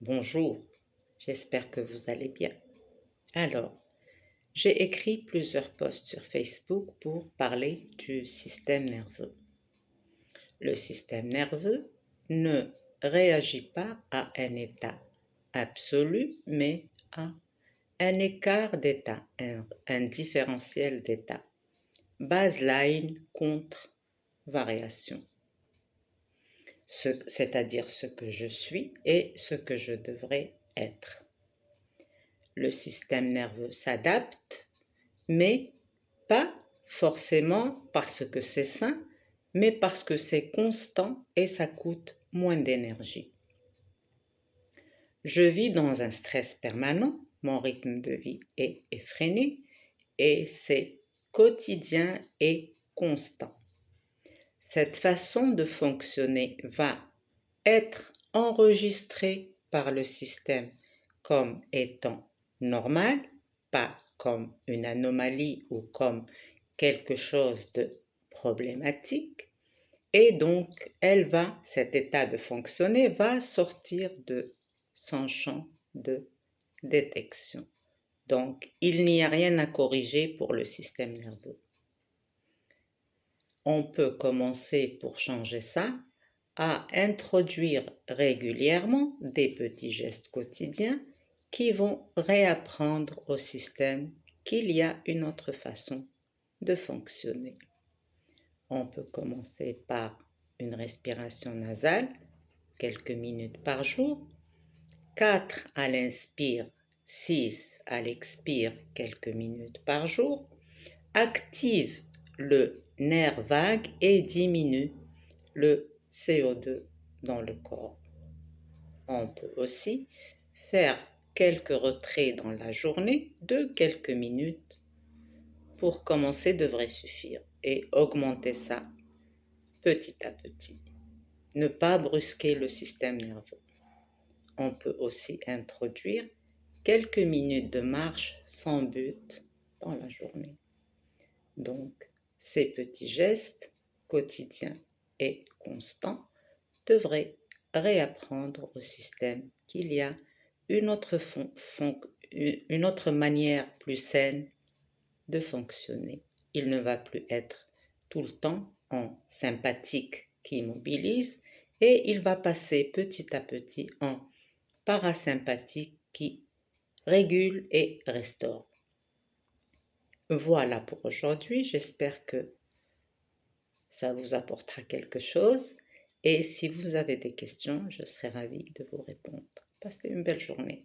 Bonjour, j'espère que vous allez bien. Alors, j'ai écrit plusieurs posts sur Facebook pour parler du système nerveux. Le système nerveux ne réagit pas à un état absolu, mais à un écart d'état, un différentiel d'état. Baseline contre variation. C'est-à-dire ce que je suis et ce que je devrais être. Le système nerveux s'adapte, mais pas forcément parce que c'est sain, mais parce que c'est constant et ça coûte moins d'énergie. Je vis dans un stress permanent, mon rythme de vie est effréné et c'est quotidien et constant. Cette façon de fonctionner va être enregistrée par le système comme étant normal, pas comme une anomalie ou comme quelque chose de problématique. Et donc, cet état de fonctionner va sortir de son champ de détection. Donc, il n'y a rien à corriger pour le système nerveux. On peut commencer pour changer ça à introduire régulièrement des petits gestes quotidiens qui vont réapprendre au système qu'il y a une autre façon de fonctionner. On peut commencer par une respiration nasale, quelques minutes par jour, 4 à l'inspire, 6 à l'expire, quelques minutes par jour, active le nerf vague et diminue le CO2 dans le corps. On peut aussi faire quelques retraits dans la journée de quelques minutes. Pour commencer devrait suffire et augmenter ça petit à petit. Ne pas brusquer le système nerveux. On peut aussi introduire quelques minutes de marche sans but dans la journée. Donc, ces petits gestes quotidiens et constants devraient réapprendre au système qu'il y a une autre manière plus saine de fonctionner. Il ne va plus être tout le temps en sympathique qui mobilise et il va passer petit à petit en parasympathique qui régule et restaure. Voilà pour aujourd'hui, j'espère que ça vous apportera quelque chose et si vous avez des questions, je serai ravie de vous répondre. Passez une belle journée.